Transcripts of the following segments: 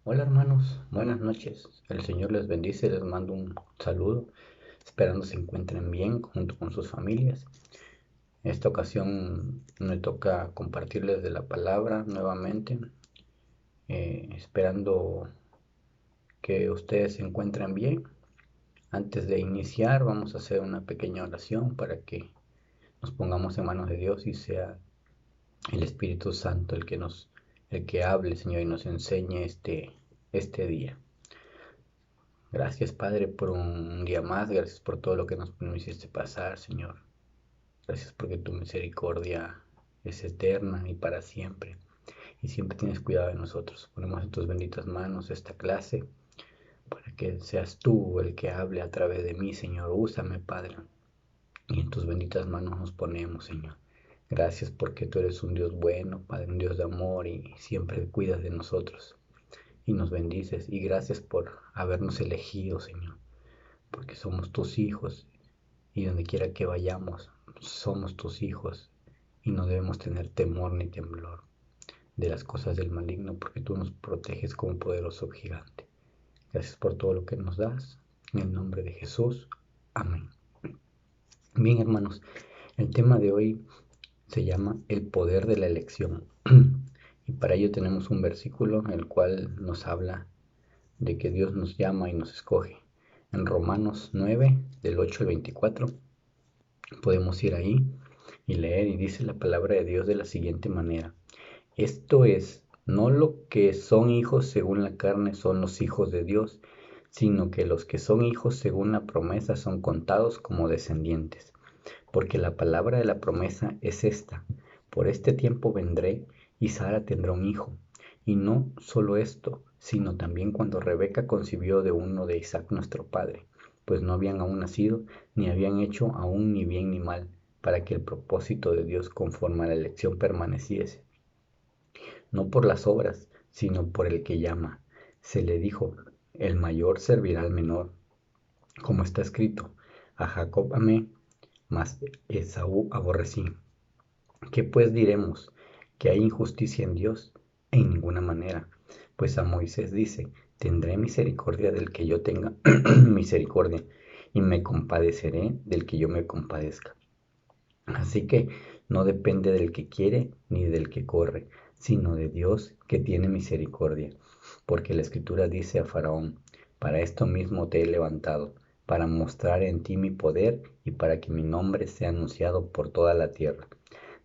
Hola hermanos, buenas noches. El Señor les bendice, les mando un saludo, esperando se encuentren bien junto con sus familias. En esta ocasión me toca compartirles de la palabra nuevamente, esperando que ustedes se encuentren bien. Antes de iniciar vamos a hacer una pequeña oración para que nos pongamos en manos de Dios y sea el Espíritu Santo el que hable, Señor, y nos enseñe este día. Gracias, Padre, por un día más. Gracias por todo lo que nos hiciste pasar, Señor. Gracias porque tu misericordia es eterna y para siempre. Y siempre tienes cuidado de nosotros. Ponemos en tus benditas manos esta clase para que seas tú el que hable a través de mí, Señor. Úsame, Padre. Y en tus benditas manos nos ponemos, Señor. Gracias porque tú eres un Dios bueno, Padre, un Dios de amor y siempre cuidas de nosotros y nos bendices. Y gracias por habernos elegido, Señor, porque somos tus hijos y donde quiera que vayamos, somos tus hijos y no debemos tener temor ni temblor de las cosas del maligno, porque tú nos proteges como un poderoso gigante. Gracias por todo lo que nos das. En el nombre de Jesús. Amén. Bien, hermanos, el tema de hoy se llama el poder de la elección. Y para ello tenemos un versículo en el cual nos habla de que Dios nos llama y nos escoge. En Romanos 9, del 8 al 24, podemos ir ahí y leer y dice la palabra de Dios de la siguiente manera. Esto es, no lo que son hijos según la carne son los hijos de Dios, sino que los que son hijos según la promesa son contados como descendientes. Porque la palabra de la promesa es esta: por este tiempo vendré y Sara tendrá un hijo. Y no solo esto, sino también cuando Rebeca concibió de uno de Isaac nuestro padre, pues no habían aún nacido, ni habían hecho aún ni bien ni mal, para que el propósito de Dios conforme a la elección permaneciese, no por las obras, sino por el que llama. Se le dijo, el mayor servirá al menor, como está escrito, a Jacob amé, mas Esaú aborrecí. ¿Qué pues diremos? ¿Que hay injusticia en Dios? En ninguna manera. Pues a Moisés dice, tendré misericordia del que yo tenga misericordia, y me compadeceré del que yo me compadezca. Así que no depende del que quiere ni del que corre, sino de Dios que tiene misericordia. Porque la Escritura dice a Faraón, para esto mismo te he levantado, para mostrar en ti mi poder y para que mi nombre sea anunciado por toda la tierra.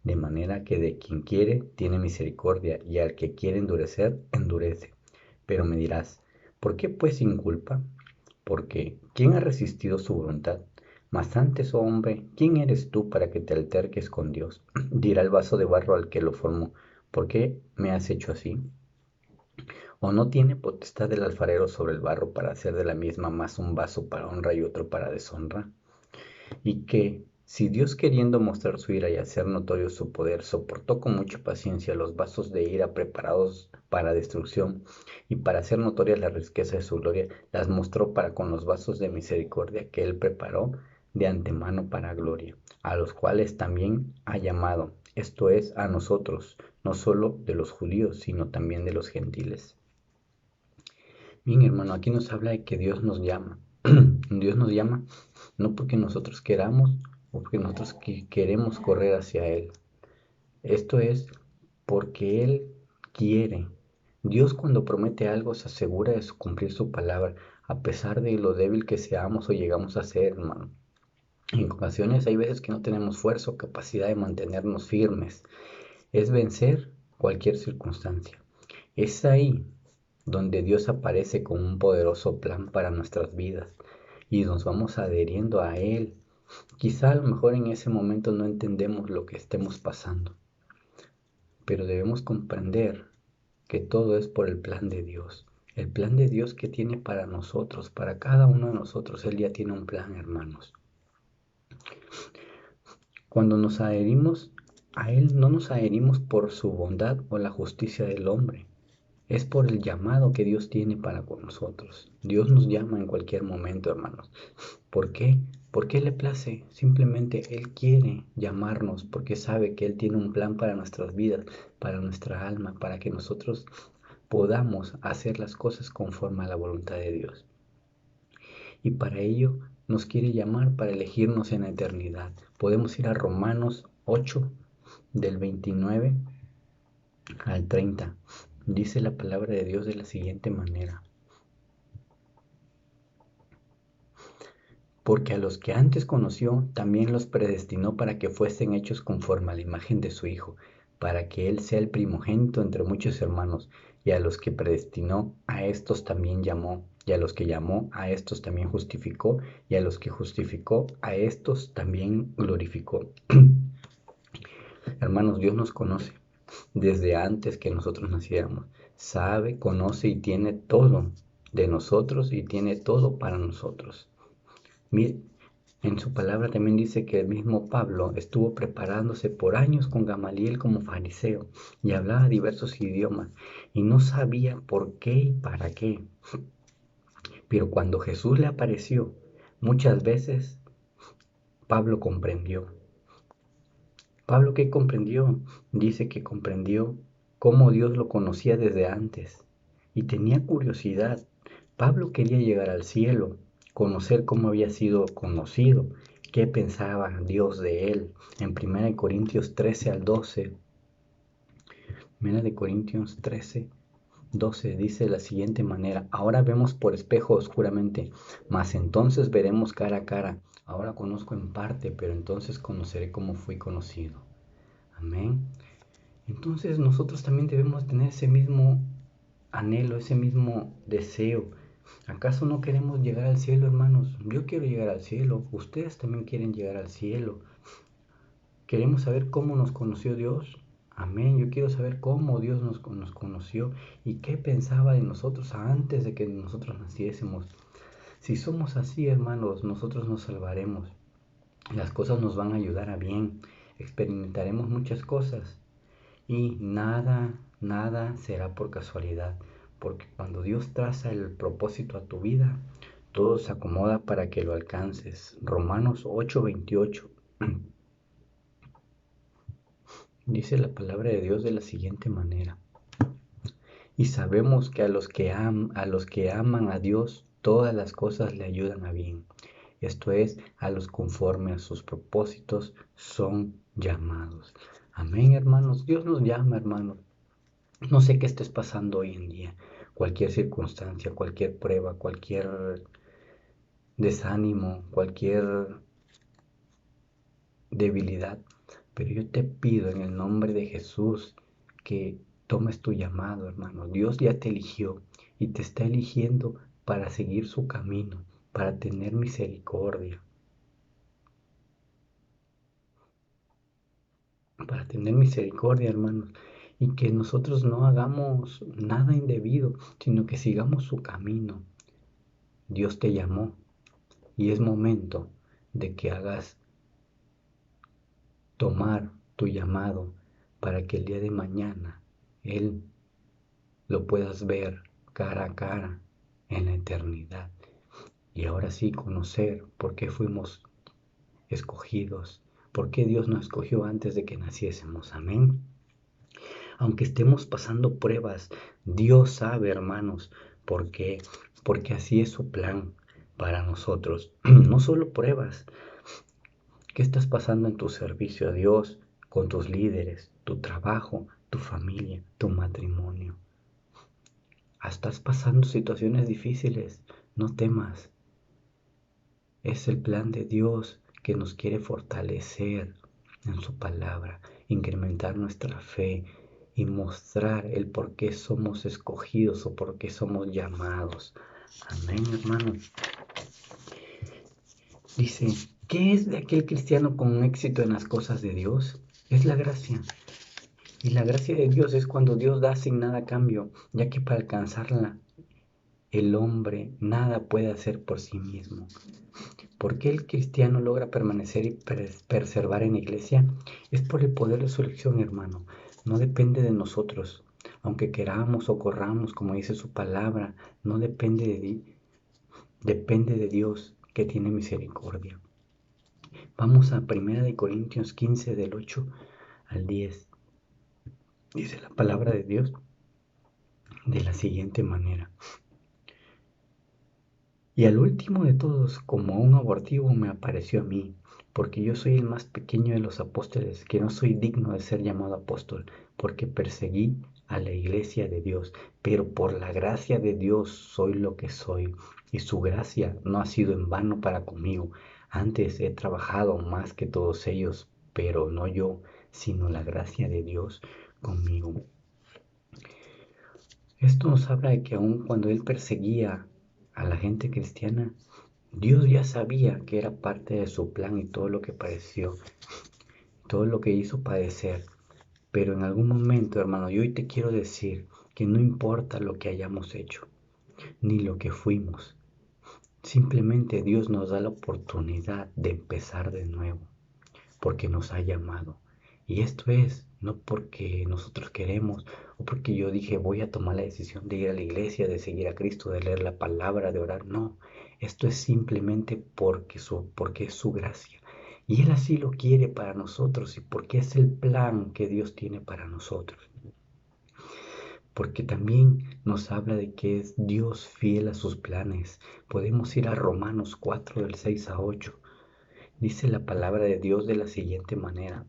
De manera que de quien quiere tiene misericordia y al que quiere endurecer, endurece. Pero me dirás, ¿por qué pues sin culpa? Porque ¿quién ha resistido su voluntad? Mas antes, oh hombre, ¿quién eres tú para que te alterques con Dios? Dirá el vaso de barro al que lo formó, ¿por qué me has hecho así? ¿O no tiene potestad el alfarero sobre el barro para hacer de la misma más un vaso para honra y otro para deshonra? Y que, si Dios queriendo mostrar su ira y hacer notorio su poder, soportó con mucha paciencia los vasos de ira preparados para destrucción, y para hacer notorias la riqueza de su gloria, las mostró para con los vasos de misericordia que él preparó de antemano para gloria, a los cuales también ha llamado, esto es, a nosotros, no solo de los judíos, sino también de los gentiles. Bien, hermano, aquí nos habla de que Dios nos llama. Dios nos llama no porque nosotros queramos o porque nosotros queremos correr hacia Él. Esto es porque Él quiere. Dios cuando promete algo se asegura de cumplir su palabra, a pesar de lo débil que seamos o llegamos a ser, hermano. En ocasiones hay veces que no tenemos fuerza o capacidad de mantenernos firmes. Es vencer cualquier circunstancia. Es ahí donde Dios aparece con un poderoso plan para nuestras vidas y nos vamos adheriendo a Él. Quizá a lo mejor en ese momento no entendemos lo que estemos pasando, pero debemos comprender que todo es por el plan de Dios. El plan de Dios que tiene para nosotros, para cada uno de nosotros, Él ya tiene un plan, hermanos. Cuando nos adherimos a Él, no nos adherimos por su bondad o la justicia del hombre. Es por el llamado que Dios tiene para con nosotros. Dios nos llama en cualquier momento, hermanos. ¿Por qué? Porque Él le place. Simplemente Él quiere llamarnos porque sabe que Él tiene un plan para nuestras vidas, para nuestra alma, para que nosotros podamos hacer las cosas conforme a la voluntad de Dios. Y para ello nos quiere llamar para elegirnos en la eternidad. Podemos ir a Romanos 8, del 29 al 30. Dice la palabra de Dios de la siguiente manera: porque a los que antes conoció, también los predestinó para que fuesen hechos conforme a la imagen de su Hijo, para que Él sea el primogénito entre muchos hermanos. Y a los que predestinó, a estos también llamó. Y a los que llamó, a estos también justificó. Y a los que justificó, a estos también glorificó. Hermanos, Dios nos conoce desde antes que nosotros naciéramos. Sabe, conoce y tiene todo de nosotros y tiene todo para nosotros. Mire, en su palabra también dice que el mismo Pablo estuvo preparándose por años con Gamaliel como fariseo y hablaba diversos idiomas y no sabía por qué y para qué. Pero cuando Jesús le apareció, muchas veces Pablo comprendió. ¿Pablo qué comprendió? Dice que comprendió cómo Dios lo conocía desde antes y tenía curiosidad. Pablo quería llegar al cielo, conocer cómo había sido conocido, qué pensaba Dios de él. En 1 Corintios 13 al 12, 1 Corintios 13, 12 dice de la siguiente manera: ahora vemos por espejo oscuramente, mas entonces veremos cara a cara. Ahora conozco en parte, pero entonces conoceré como fui conocido. Amén. Entonces nosotros también debemos tener ese mismo anhelo, ese mismo deseo. ¿Acaso no queremos llegar al cielo, hermanos? Yo quiero llegar al cielo. Ustedes también quieren llegar al cielo. Queremos saber cómo nos conoció Dios. Amén. Yo quiero saber cómo Dios nos conoció y qué pensaba de nosotros antes de que nosotros naciésemos. Si somos así, hermanos, nosotros nos salvaremos. Las cosas nos van a ayudar a bien. Experimentaremos muchas cosas. Y nada será por casualidad, porque cuando Dios traza el propósito a tu vida, todo se acomoda para que lo alcances. Romanos 8:28 dice la palabra de Dios de la siguiente manera: y sabemos que a los que aman a Dios, todas las cosas le ayudan a bien. Esto es, a los conforme a sus propósitos son llamados. Amén, hermanos. Dios nos llama, hermanos. No sé qué estés pasando hoy en día, cualquier circunstancia, cualquier prueba, cualquier desánimo, cualquier debilidad, pero yo te pido en el nombre de Jesús que tomes tu llamado, hermano. Dios ya te eligió y te está eligiendo para seguir su camino, para tener misericordia, hermanos, y que nosotros no hagamos nada indebido, sino que sigamos su camino. Dios te llamó y es momento de que hagas tomar tu llamado para que el día de mañana Él lo puedas ver cara a cara en la eternidad. Y ahora sí conocer por qué fuimos escogidos, por qué Dios nos escogió antes de que naciésemos. Amén. Aunque estemos pasando pruebas, Dios sabe, hermanos, por qué, porque así es su plan para nosotros. No solo pruebas. ¿Qué estás pasando en tu servicio a Dios, con tus líderes, tu trabajo, tu familia, tu matrimonio? Estás pasando situaciones difíciles, no temas. Es el plan de Dios que nos quiere fortalecer en su palabra, incrementar nuestra fe y mostrar el por qué somos escogidos o por qué somos llamados. Amén, hermanos. Dice, ¿qué es de aquel cristiano con éxito en las cosas de Dios? Es la gracia. Y la gracia de Dios es cuando Dios da sin nada a cambio, ya que para alcanzarla el hombre nada puede hacer por sí mismo. ¿Por qué el cristiano logra permanecer y preservar en la iglesia? Es por el poder de su elección, hermano. No depende de nosotros. Aunque queramos o corramos, como dice su palabra, no depende de ti. Depende de Dios que tiene misericordia. Vamos a 1 Corintios 15 del 8 al 10. Dice la palabra de Dios de la siguiente manera. Y al último de todos, como un abortivo, me apareció a mí, porque yo soy el más pequeño de los apóstoles, que no soy digno de ser llamado apóstol, porque perseguí a la iglesia de Dios, pero por la gracia de Dios soy lo que soy, y su gracia no ha sido en vano para conmigo. Antes he trabajado más que todos ellos, pero no yo, sino la gracia de Dios conmigo. Esto nos habla de que aun cuando él perseguía a la gente cristiana, Dios ya sabía que era parte de su plan y todo lo que padeció, todo lo que hizo padecer. Pero en algún momento, hermano, yo hoy te quiero decir que no importa lo que hayamos hecho, ni lo que fuimos. Simplemente Dios nos da la oportunidad de empezar de nuevo, porque nos ha llamado. Y esto es no porque nosotros queremos o porque yo dije voy a tomar la decisión de ir a la iglesia, de seguir a Cristo, de leer la palabra, de orar. No, esto es simplemente porque es su gracia. Y Él así lo quiere para nosotros y porque es el plan que Dios tiene para nosotros. Porque también nos habla de que es Dios fiel a sus planes. Podemos ir a Romanos 4 del 6 a 8. Dice la palabra de Dios de la siguiente manera.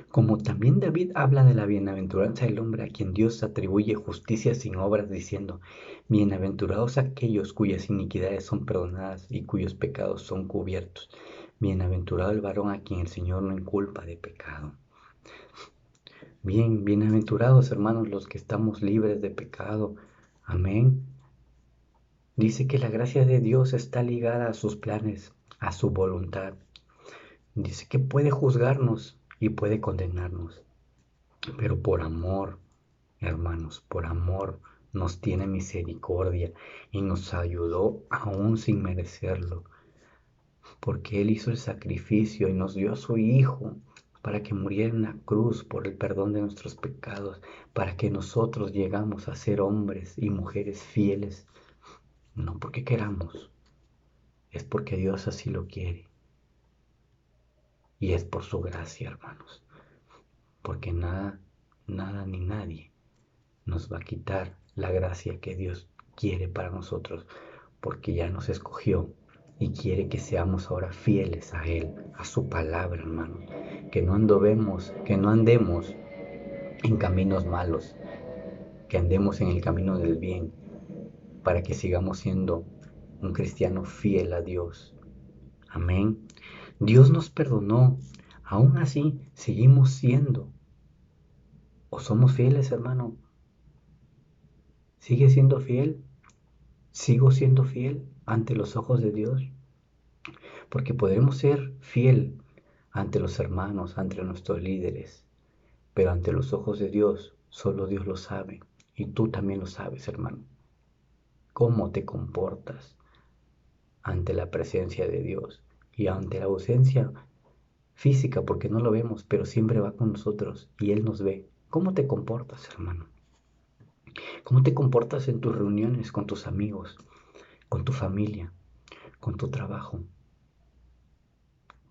Como también David habla de la bienaventuranza del hombre a quien Dios atribuye justicia sin obras, diciendo, bienaventurados aquellos cuyas iniquidades son perdonadas y cuyos pecados son cubiertos. Bienaventurado el varón a quien el Señor no inculpa de pecado. Bien, bienaventurados hermanos los que estamos libres de pecado. Amén. Dice que la gracia de Dios está ligada a sus planes, a su voluntad. Dice que puede juzgarnos y puede condenarnos, pero por amor, hermanos, por amor nos tiene misericordia y nos ayudó aún sin merecerlo, porque Él hizo el sacrificio y nos dio a su Hijo para que muriera en la cruz por el perdón de nuestros pecados, para que nosotros llegamos a ser hombres y mujeres fieles, no porque queramos, es porque Dios así lo quiere. Y es por su gracia, hermanos, porque nada, nada ni nadie nos va a quitar la gracia que Dios quiere para nosotros, porque ya nos escogió y quiere que seamos ahora fieles a Él, a su palabra, hermano. Que no andemos en caminos malos, que andemos en el camino del bien, para que sigamos siendo un cristiano fiel a Dios. Amén. Dios nos perdonó, aún así seguimos siendo, o somos fieles, hermano. ¿Sigue siendo fiel? ¿Sigo siendo fiel ante los ojos de Dios? Porque podremos ser fiel ante los hermanos, ante nuestros líderes, pero ante los ojos de Dios, solo Dios lo sabe. Y tú también lo sabes, hermano. ¿Cómo te comportas ante la presencia de Dios y ante la ausencia física? Porque no lo vemos, pero siempre va con nosotros y Él nos ve. ¿Cómo te comportas, hermano? ¿Cómo te comportas en tus reuniones con tus amigos, con tu familia, con tu trabajo?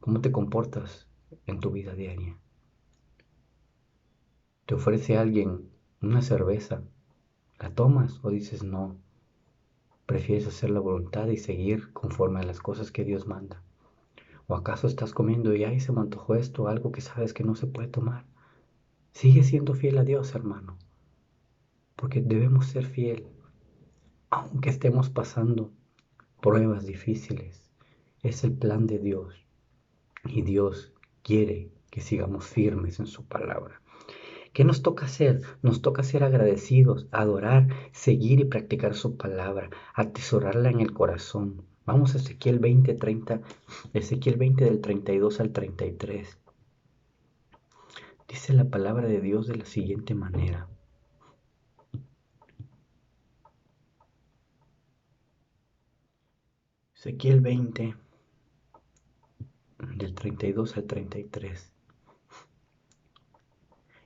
¿Cómo te comportas en tu vida diaria? ¿Te ofrece alguien una cerveza? ¿La tomas o dices no? ¿Prefieres hacer la voluntad y seguir conforme a las cosas que Dios manda? ¿O acaso estás comiendo y ay, se me antojó esto, algo que sabes que no se puede tomar? Sigue siendo fiel a Dios, hermano, porque debemos ser fiel, aunque estemos pasando pruebas difíciles. Es el plan de Dios y Dios quiere que sigamos firmes en su palabra. ¿Qué nos toca hacer? Nos toca ser agradecidos, adorar, seguir y practicar su palabra, atesorarla en el corazón. Vamos a Ezequiel 20:30, Ezequiel 20 del 32 al 33. Dice la palabra de Dios de la siguiente manera. Ezequiel 20 del 32 al 33.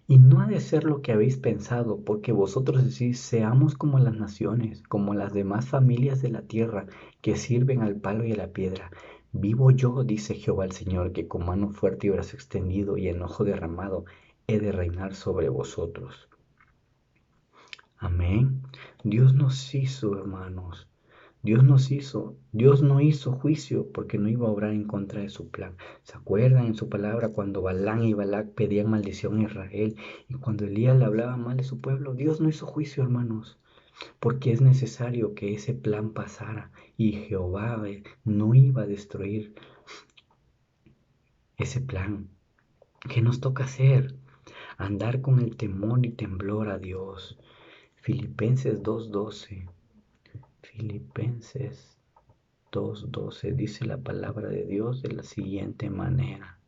Y no ha de ser lo que habéis pensado, porque vosotros decís, seamos como las naciones, como las demás familias de la tierra, que sirven al palo y a la piedra. Vivo yo, dice Jehová el Señor, que con mano fuerte y brazo extendido y enojo derramado he de reinar sobre vosotros. Amén. Dios nos hizo, hermanos. Dios no hizo juicio porque no iba a obrar en contra de su plan. ¿Se acuerdan en su palabra cuando Balán y Balac pedían maldición a Israel y cuando Elías le hablaba mal de su pueblo? Dios no hizo juicio, hermanos, porque es necesario que ese plan pasara y Jehová no iba a destruir ese plan. ¿Qué nos toca hacer? Andar con el temor y temblor a Dios. Filipenses 2:12. Filipenses 2:12 dice la palabra de Dios de la siguiente manera.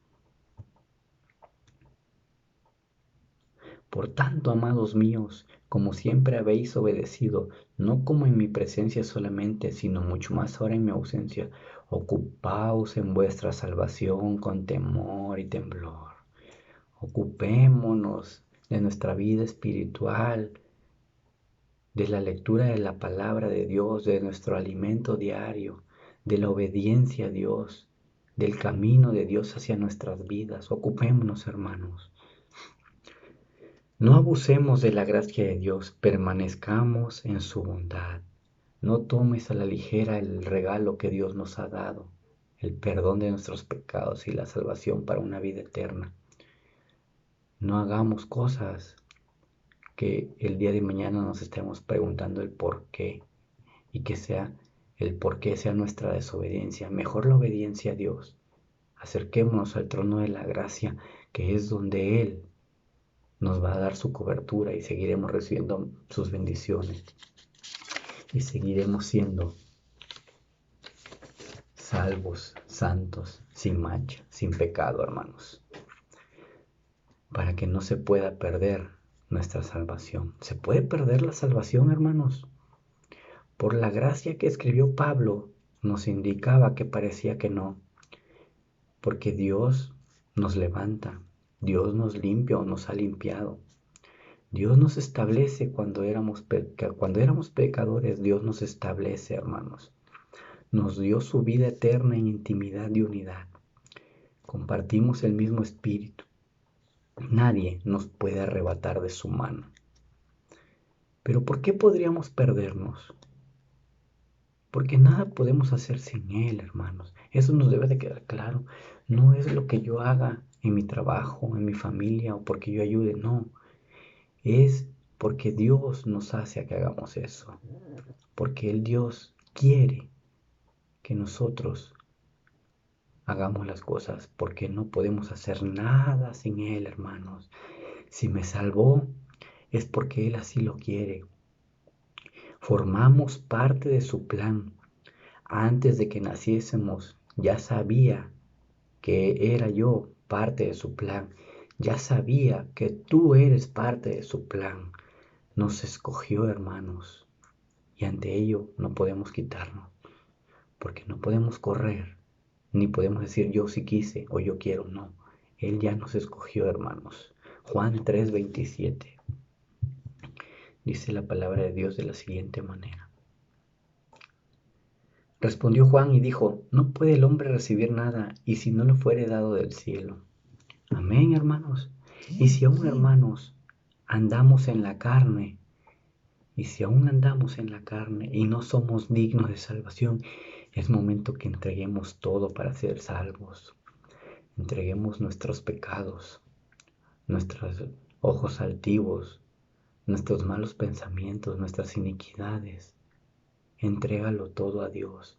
Por tanto, amados míos, como siempre habéis obedecido, no como en mi presencia solamente, sino mucho más ahora en mi ausencia, ocupaos en vuestra salvación con temor y temblor. Ocupémonos de nuestra vida espiritual, de la lectura de la palabra de Dios, de nuestro alimento diario, de la obediencia a Dios, del camino de Dios hacia nuestras vidas. Ocupémonos, hermanos. No abusemos de la gracia de Dios, permanezcamos en su bondad. No tomes a la ligera el regalo que Dios nos ha dado, el perdón de nuestros pecados y la salvación para una vida eterna. No hagamos cosas que el día de mañana nos estemos preguntando el por qué y que sea el por qué sea nuestra desobediencia. Mejor la obediencia a Dios. Acerquémonos al trono de la gracia, que es donde Él nos va a dar su cobertura y seguiremos recibiendo sus bendiciones. Y seguiremos siendo salvos, santos, sin mancha, sin pecado, hermanos. Para que no se pueda perder nuestra salvación. ¿Se puede perder la salvación, hermanos? Por la gracia que escribió Pablo, nos indicaba que parecía que no. Porque Dios nos levanta, Dios nos limpia o nos ha limpiado. Dios nos establece cuando éramos pecadores, Dios nos establece, hermanos. Nos dio su vida eterna en intimidad y unidad. Compartimos el mismo espíritu. Nadie nos puede arrebatar de su mano. Pero ¿por qué podríamos perdernos? Porque nada podemos hacer sin Él, hermanos. Eso nos debe de quedar claro. No es lo que yo haga en mi trabajo, en mi familia o porque yo ayude, no. Es porque Dios nos hace a que hagamos eso. Porque el Dios quiere que nosotros hagamos las cosas. Porque no podemos hacer nada sin Él, hermanos. Si me salvó, es porque Él así lo quiere. Formamos parte de su plan. Antes de que naciésemos, ya sabía que era yo parte de su plan. Ya sabía que tú eres parte de su plan. Nos escogió, hermanos, y ante ello no podemos quitarnos, porque no podemos correr, ni podemos decir yo sí quise o yo quiero, no. Él ya nos escogió, hermanos. Juan 3:27 dice la palabra de Dios de la siguiente manera. Respondió Juan y dijo, no puede el hombre recibir nada y si no le fuere dado del cielo. Amén, hermanos. Y si aún, hermanos, andamos en la carne, y si aún andamos en la carne y no somos dignos de salvación, es momento que entreguemos todo para ser salvos. Entreguemos nuestros pecados, nuestros ojos altivos, nuestros malos pensamientos, nuestras iniquidades. Entrégalo todo a Dios.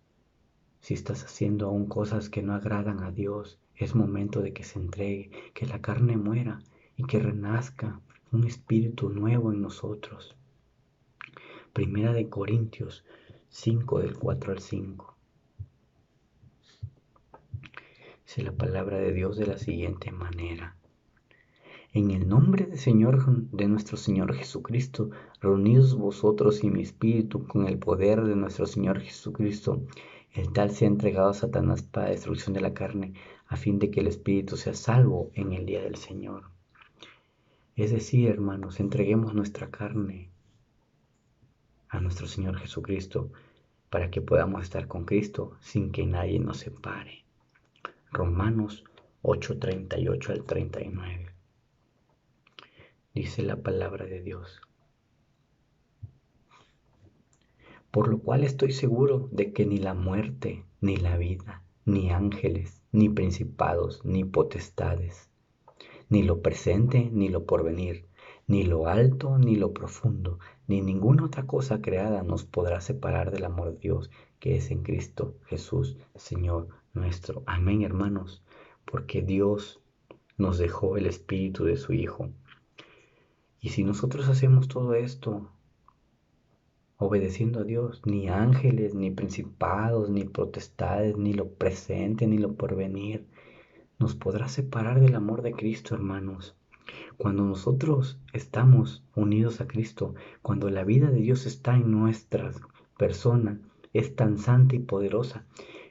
Si estás haciendo aún cosas que no agradan a Dios, es momento de que se entregue, que la carne muera y que renazca un espíritu nuevo en nosotros. Primera de Corintios 5 del 4 al 5. Dice la palabra de Dios de la siguiente manera. En el nombre de nuestro Señor Jesucristo, reunidos vosotros y mi espíritu con el poder de nuestro Señor Jesucristo, el tal sea entregado a Satanás para destrucción de la carne, a fin de que el espíritu sea salvo en el día del Señor. Es decir, hermanos, entreguemos nuestra carne a nuestro Señor Jesucristo para que podamos estar con Cristo sin que nadie nos separe. Romanos 8:38 al 39. Dice la palabra de Dios. Por lo cual estoy seguro de que ni la muerte, ni la vida, ni ángeles, ni principados, ni potestades, ni lo presente, ni lo porvenir, ni lo alto, ni lo profundo, ni ninguna otra cosa creada nos podrá separar del amor de Dios que es en Cristo Jesús, Señor nuestro. Amén, hermanos, porque Dios nos dejó el Espíritu de su Hijo. Y si nosotros hacemos todo esto, obedeciendo a Dios, ni ángeles, ni principados, ni potestades, ni lo presente, ni lo porvenir, nos podrá separar del amor de Cristo, hermanos. Cuando nosotros estamos unidos a Cristo, cuando la vida de Dios está en nuestra persona, es tan santa y poderosa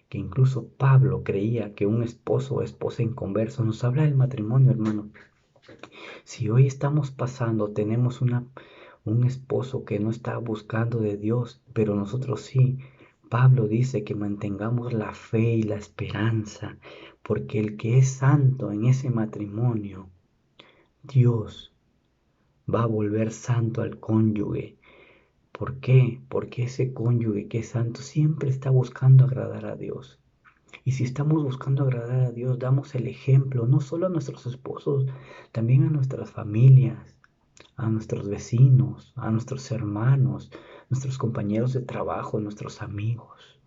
que incluso Pablo creía que un esposo o esposa inconverso nos habla del matrimonio, hermano. Si hoy estamos pasando, tenemos un esposo que no está buscando de Dios, pero nosotros sí. Pablo dice que mantengamos la fe y la esperanza, porque el que es santo en ese matrimonio, Dios va a volver santo al cónyuge. ¿Por qué? Porque ese cónyuge que es santo siempre está buscando agradar a Dios. Y si estamos buscando agradar a Dios, damos el ejemplo no solo a nuestros esposos, también a nuestras familias, a nuestros vecinos, a nuestros hermanos, nuestros compañeros de trabajo, nuestros amigos.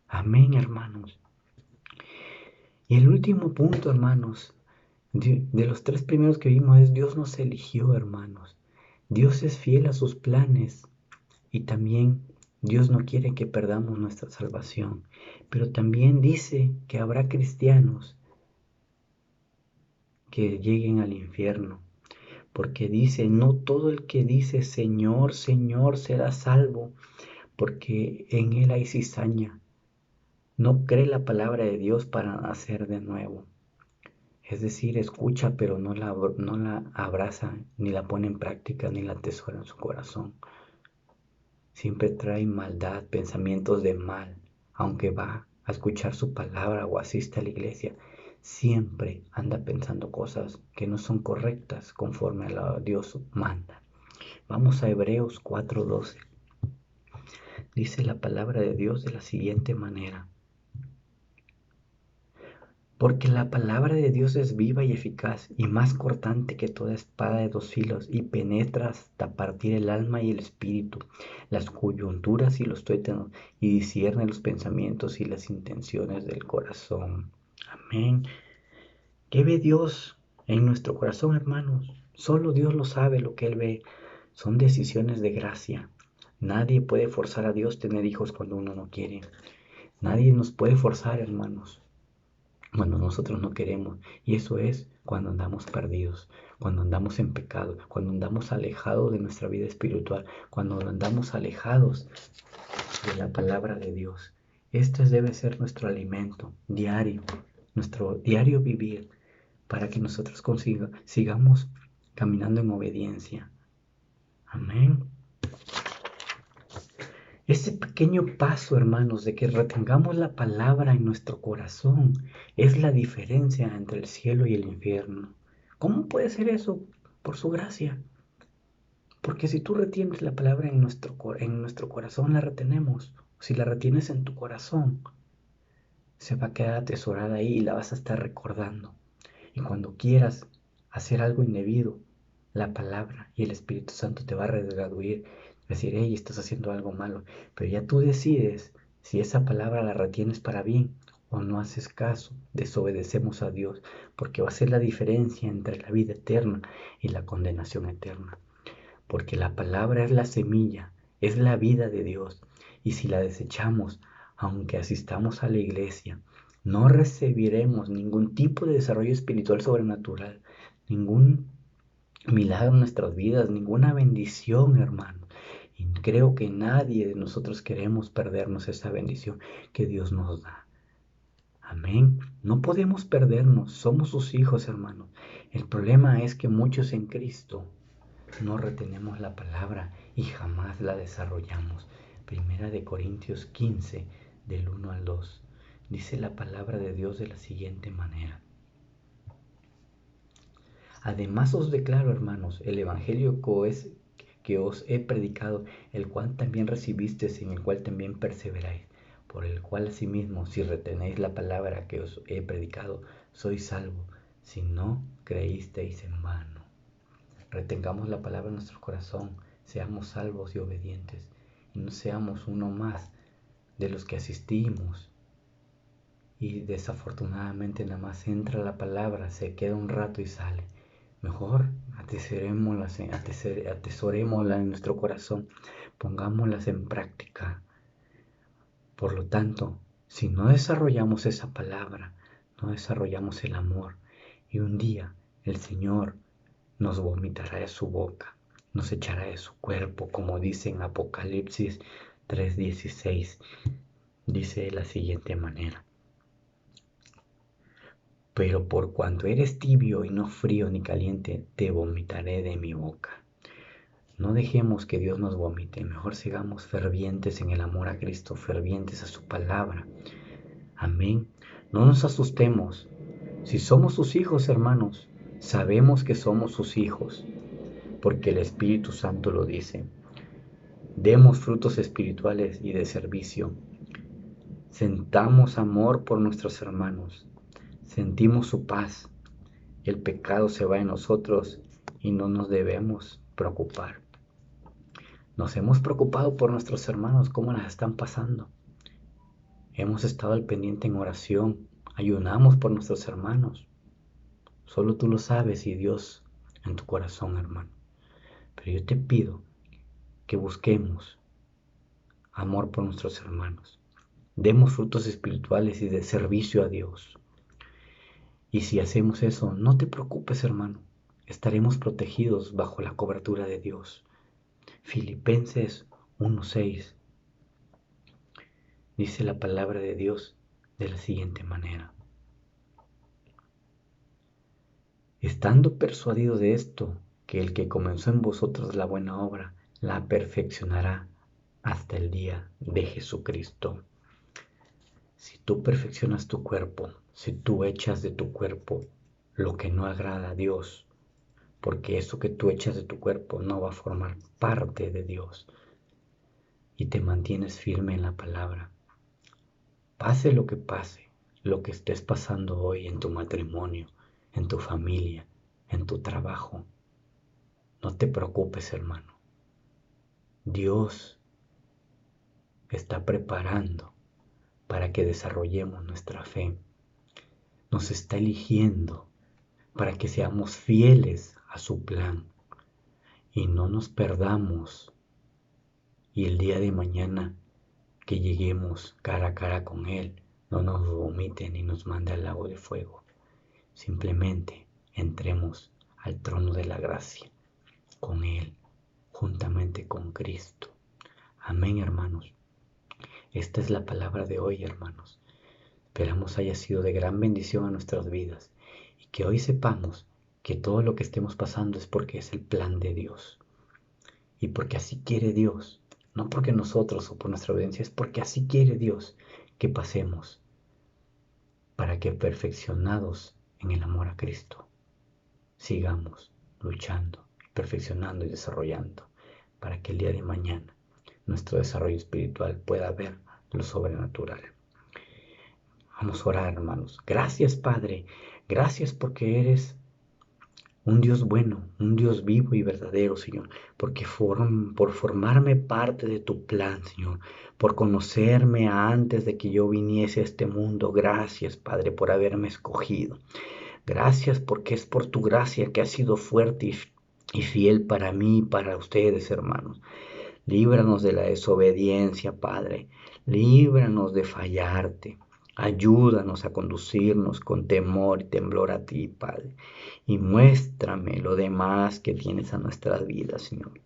Amén, hermanos. Y el último punto, hermanos, de los tres primeros que vimos es Dios nos eligió, hermanos. Dios es fiel a sus planes y también Dios no quiere que perdamos nuestra salvación. Pero también dice que habrá cristianos que lleguen al infierno. Porque dice, no todo el que dice Señor, Señor será salvo, porque en él hay cizaña. No cree la palabra de Dios para nacer de nuevo. Es decir, escucha, pero no la abraza, ni la pone en práctica, ni la atesora en su corazón. Siempre trae maldad, pensamientos de mal, aunque va a escuchar su palabra o asiste a la iglesia. Siempre anda pensando cosas que no son correctas conforme a lo que Dios manda. Vamos a Hebreos 4:12. Dice la palabra de Dios de la siguiente manera. Porque la palabra de Dios es viva y eficaz y más cortante que toda espada de dos filos y penetra hasta partir el alma y el espíritu, las coyunturas y los tuétanos y discierne los pensamientos y las intenciones del corazón. Amén. ¿Qué ve Dios en nuestro corazón, hermanos? Solo Dios lo sabe lo que Él ve. Son decisiones de gracia. Nadie puede forzar a Dios a tener hijos cuando uno no quiere. Nadie nos puede forzar, hermanos, cuando nosotros no queremos. Y eso es cuando andamos perdidos, cuando andamos en pecado, cuando andamos alejados de nuestra vida espiritual, cuando andamos alejados de la palabra de Dios. Este debe ser nuestro alimento diario, nuestro diario vivir, para que nosotros sigamos caminando en obediencia. Amén. Ese pequeño paso, hermanos, de que retengamos la palabra en nuestro corazón es la diferencia entre el cielo y el infierno. ¿Cómo puede ser eso? Por su gracia. Porque si tú retienes la palabra en nuestro corazón, la retenemos. Si la retienes en tu corazón, se va a quedar atesorada ahí y la vas a estar recordando. Y cuando quieras hacer algo indebido, la palabra y el Espíritu Santo te va a redarguir, decir, hey, estás haciendo algo malo. Pero ya tú decides si esa palabra la retienes para bien o no haces caso, desobedecemos a Dios, porque va a ser la diferencia entre la vida eterna y la condenación eterna. Porque la palabra es la semilla, es la vida de Dios. Y si la desechamos, aunque asistamos a la iglesia, no recibiremos ningún tipo de desarrollo espiritual sobrenatural, ningún milagro en nuestras vidas, ninguna bendición, hermano. Y creo que nadie de nosotros queremos perdernos esa bendición que Dios nos da. Amén. No podemos perdernos, somos sus hijos, hermanos. El problema es que muchos en Cristo no retenemos la palabra y jamás la desarrollamos. Primera de Corintios 15, del 1 al 2. Dice la palabra de Dios de la siguiente manera. Además os declaro, hermanos, el evangelio que os he predicado, el cual también recibisteis, en el cual también perseveráis, por el cual asimismo, si retenéis la palabra que os he predicado, sois salvos, si no creísteis en vano. Retengamos la palabra en nuestro corazón, seamos salvos y obedientes, y no seamos uno más de los que asistimos y desafortunadamente nada más entra la palabra, se queda un rato y sale. Mejor atesorémosla en nuestro corazón, pongámoslas en práctica. Por lo tanto, si no desarrollamos esa palabra, no desarrollamos el amor, y un día el Señor nos vomitará de su boca, nos echará de su cuerpo, como dice en Apocalipsis 3:16, dice de la siguiente manera: pero por cuanto eres tibio y no frío ni caliente, te vomitaré de mi boca. No dejemos que Dios nos vomite, mejor sigamos fervientes en el amor a Cristo, fervientes a su palabra. Amén. No nos asustemos. Si somos sus hijos, hermanos, sabemos que somos sus hijos, porque el Espíritu Santo lo dice. Demos frutos espirituales y de servicio. Sentamos amor por nuestros hermanos. Sentimos su paz. El pecado se va en nosotros y no nos debemos preocupar. Nos hemos preocupado por nuestros hermanos, cómo las están pasando. Hemos estado al pendiente en oración. Ayunamos por nuestros hermanos. Solo tú lo sabes y Dios en tu corazón, hermano. Pero yo te pido que busquemos amor por nuestros hermanos. Demos frutos espirituales y de servicio a Dios. Y si hacemos eso, no te preocupes, hermano. Estaremos protegidos bajo la cobertura de Dios. Filipenses 1:6 dice la palabra de Dios de la siguiente manera: estando persuadido de esto, que el que comenzó en vosotros la buena obra, la perfeccionará hasta el día de Jesucristo. Si tú perfeccionas tu cuerpo, si tú echas de tu cuerpo lo que no agrada a Dios, porque eso que tú echas de tu cuerpo no va a formar parte de Dios, y te mantienes firme en la palabra, pase lo que estés pasando hoy en tu matrimonio, en tu familia, en tu trabajo, no te preocupes, hermano. Dios está preparando para que desarrollemos nuestra fe. Nos está eligiendo para que seamos fieles a su plan y no nos perdamos, y el día de mañana que lleguemos cara a cara con Él, no nos vomite ni nos mande al lago de fuego. Simplemente entremos al trono de la gracia con Él, juntamente con Cristo. Amén, hermanos. Esta es la palabra de hoy, hermanos. Esperamos haya sido de gran bendición a nuestras vidas y que hoy sepamos que todo lo que estemos pasando es porque es el plan de Dios y porque así quiere Dios, no porque nosotros o por nuestra obediencia, es porque así quiere Dios que pasemos para que perfeccionados en el amor a Cristo sigamos luchando, perfeccionando y desarrollando para que el día de mañana nuestro desarrollo espiritual pueda ver lo sobrenatural. Vamos a orar, hermanos. Gracias, Padre. Gracias porque eres un Dios bueno, un Dios vivo y verdadero, Señor, porque por formarme parte de tu plan, Señor, por conocerme antes de que yo viniese a este mundo. Gracias, Padre, por haberme escogido. Gracias porque es por tu gracia que has sido fuerte y fiel para mí y para ustedes, hermanos. Líbranos de la desobediencia, Padre. Líbranos de fallarte. Ayúdanos a conducirnos con temor y temblor a ti, Padre. Y muéstrame lo demás que tienes a nuestras vidas, Señor.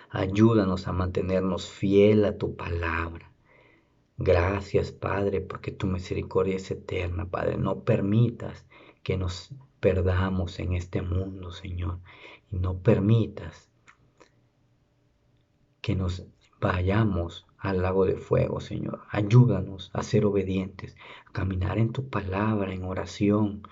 Ayúdanos a mantenernos fiel a tu palabra. Gracias, Padre, porque tu misericordia es eterna, Padre. No permitas que nos perdamos en este mundo, Señor. Y no permitas que nos vayamos al lago de fuego, Señor. Ayúdanos a ser obedientes, a caminar en tu palabra, en oración,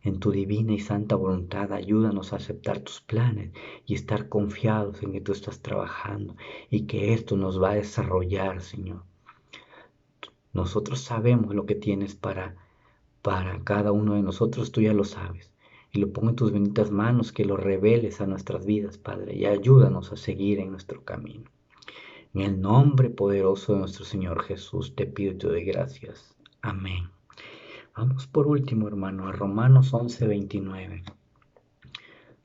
En tu divina y santa voluntad, ayúdanos a aceptar tus planes y estar confiados en que tú estás trabajando y que esto nos va a desarrollar, Señor. Nosotros sabemos lo que tienes para cada uno de nosotros, tú ya lo sabes. Y lo pongo en tus benditas manos, que lo reveles a nuestras vidas, Padre, y ayúdanos a seguir en nuestro camino. En el nombre poderoso de nuestro Señor Jesús, te pido y te doy gracias. Amén. Vamos por último, hermano, a Romanos 11:29.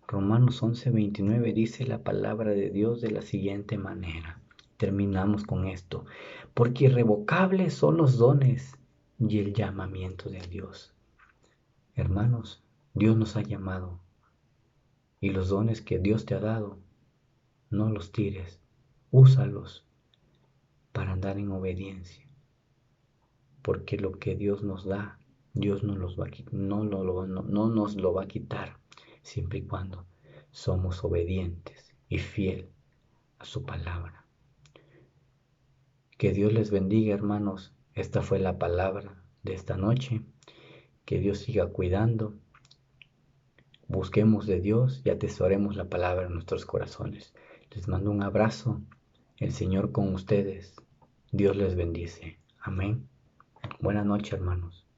Romanos 11:29 dice la palabra de Dios de la siguiente manera. Terminamos con esto. Porque irrevocables son los dones y el llamamiento de Dios. Hermanos, Dios nos ha llamado y los dones que Dios te ha dado, no los tires, úsalos para andar en obediencia. Porque lo que Dios nos da, Dios no nos lo va a quitar, siempre y cuando somos obedientes y fiel a su palabra. Que Dios les bendiga, hermanos. Esta fue la palabra de esta noche. Que Dios siga cuidando. Busquemos de Dios y atesoremos la palabra en nuestros corazones. Les mando un abrazo. El Señor con ustedes. Dios les bendice. Amén. Buenas noches, hermanos.